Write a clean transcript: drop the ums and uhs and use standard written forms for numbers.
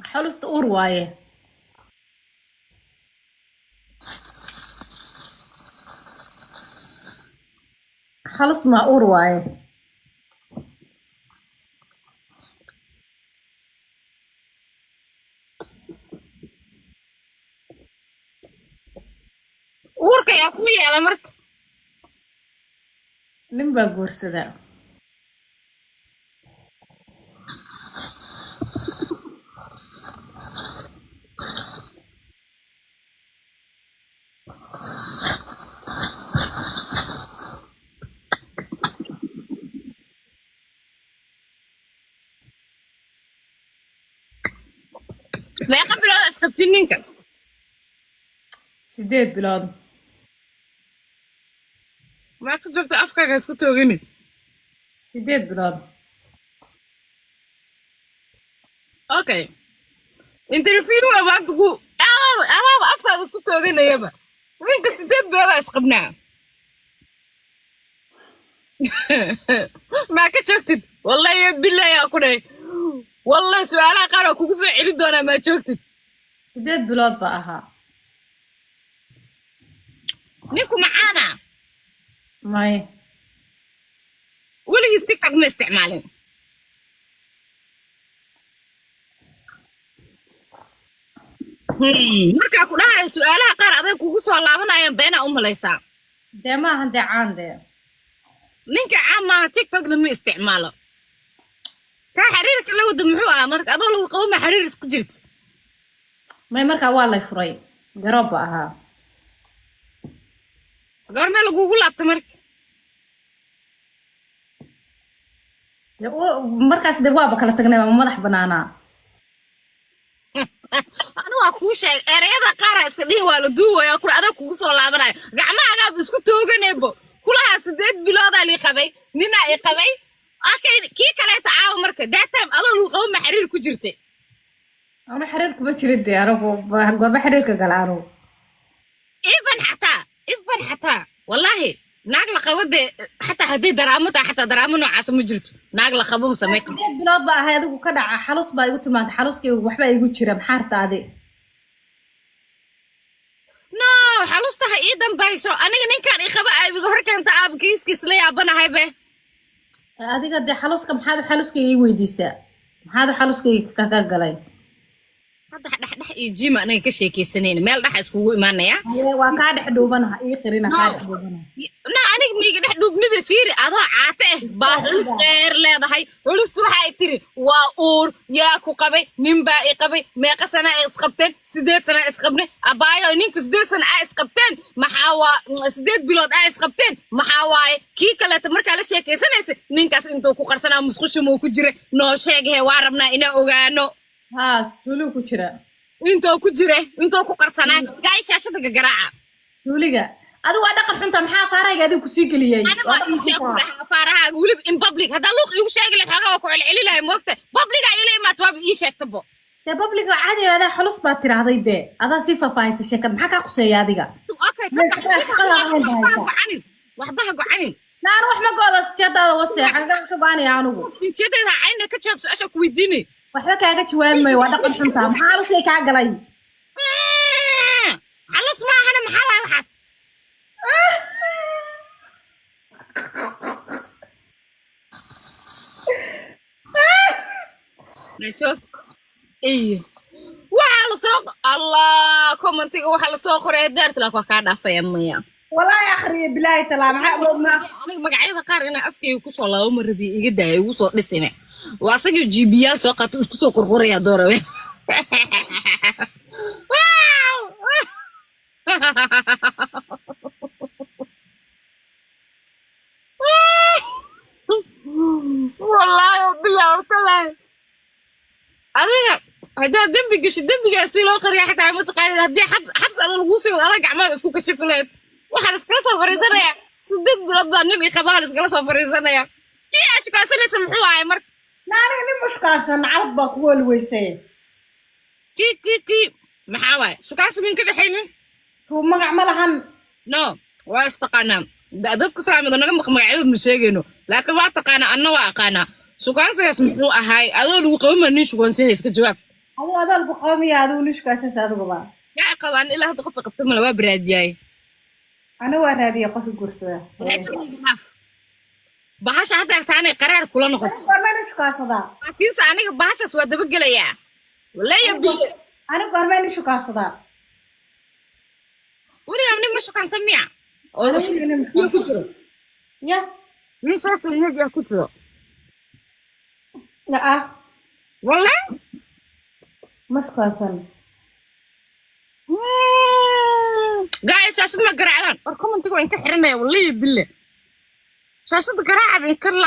حلست أور وايه. خلص ما أور وايه. uurka yaa ku yeela marka نبى قرص. meeqa bilood isqabtin ninka 8 بلاد. maa ka joogta afkaaga isku toogini 8 بلاد. okay interview maanta ku alaaba afkaaga isku tooganayaba ninka 8 bilood isqabnaa maa ka joogtid wallahi billahi yaa ku dhahay wallahi su'aalaha qaar oo kugu soo celi doonaa maa joogtid 8 بلاد بقى. ninku macaana ماي. weligiis tiktok ma isticmaalin markaa ku dhahayo su'aalaha qaar aday kugu soo laabanayaan beenaa u malaysaa ده ما عندي عندي. ninka caamaha tiktok lama isticmaalo kaa xiriirka la wada muxuu ah marka adoo lagu qabo ma xiriir isku jirta ما يمرك والله فري. قرب بقى. goormee lagugu laabta marka مركز دواء بكرة تجنب ما مدح بنانا. anu waa kuu sheeg ereyada qaara iska dhihi waa la duuwaya kur adag kugu soo laabanayo gacmahagaaba isku tooganebo kulahaa 8 biloodaa lii qabay ninaa i qabay okay kii kaleeta caawa marka that time adoo lagu qabo ma xiriir ku jirtay أنا حريرك بتشرد يا رب. بحريرك قلعرو. even xataa wallahi naag la qabo dee xataa haddii daraamo tahay xataa daraamo noocaas ma jirto naag la qabo ma samayn karo 8 بلاد بقى هذا وكذا حلص بقى يقول ما حلص كي وحبا يقول شرب حارت هذه. no xalustaha ii dambayso aniga ninkaan i qaba aabiga hor keenta aab kiiskiis la yaabanahay be هذه قد حلص كم حد حلص كي ويديسا. هذا حلص كي كاكاقلي. hadda dhex iyo jima aniga ka sheekaysanayna meel dhex iskugu imaanaya وكاد حدوبنا يقرينا كاد حدوبنا. na aniga miiga dhex dhuubnida fiiri adoo caate ah baa xulus dheer leedahay xulustu waxay tiri waa uur yaa ku qabay nin baa i qabay meeqa sana ay isqabteen 8 sana isqabne abaayo ninka 8 sana ay isqabteen maxaa waa 8 bilood ay isqabteen maxaa waaye kii kaleeta markaa la sheekaysanaysa ninkaas intuu ku qarsanaa musqusha muu ku jira noo sheeghe waa rabnaa inaan ogaano ها سولو كشرا. intuu ku jira intuu ku qarsanaa gaay shaashada garaaca سوليجا. هذا واحد قل حنت محا فارق هذا كسيق لي. أنا ما إيش أقول فارها أقول in public هذا لوك يوشاق لك هذا وكل علي له موقته public علي ما تواب إيش يكتبه ده بابليك عادي هذا حلص باتر هذا يده. هذا صفة فايس الشكل محا كقصي هذا. أوكي وحبها قعنين لا أروح ما قال استجدا وسع حاجة كباني عنو. أنت هذا عينك كتشاب أشك ويديني وحبك هذا شوال ما واحد قل حنت محا بس هيك عقلي. خلص ما أنا محل الحس شوف إيه وحال سوق الله كومنتي وحال سوق راه دارت لك وكا دافيا ميا والله يا أخي بلاي تلا محا ما. aniga magacyada qaar inaa afkayga ku soo laabo ma rabi iga daaya igu soo dhisine waa asagii jibiyaal soo qaata isku soo qurquraya doorawe wallaahi bilaw talay adiga haddaa dembi gashi dembigaasi loo qariya xataa ma taqaanid haddii xabs ada lagu sii wada adag gacmaha isku kashifi lahayd waxaan iskala soo fariisanayaa 8 bilood baa nin i qabaan iskala soo fariisanaya kii aa shukaasanaysa muxuu ahay marka لا أنا إني مش قاسم عرض بقول ويسين. kii maxaa waaye shukaansi min ka dhexaynin هو ما عملهن. no waa istaqaanaa dadka salaamada naga magacyada ma sheegayno laakiin waa taqaanaa anna waa aqaanaa shukaansigaas muxuu ahay adoo lagu qabo ma nin shukaansiga iska jawaab هذا البقامي هذا وليش كاسس هذا بابا. يا قبان إلا هذا قفة قبت من الوابراد جاي. أنا وهذه قف القرصة. bahasha hadda taanay qaraar kula noqoto gormaan shukaasada laakiin aniga bahashaas waa daba gelayaa walaaya biyo aniga gormaan shukaasada wari amni ma shukaan samiya oo ku jiro ya min faatu niga ku jiro لا wala ma shukaasan guys shaashad ma garaacdan war commentiga inta xiranaya walaaya bille shaashad garaaca bin kala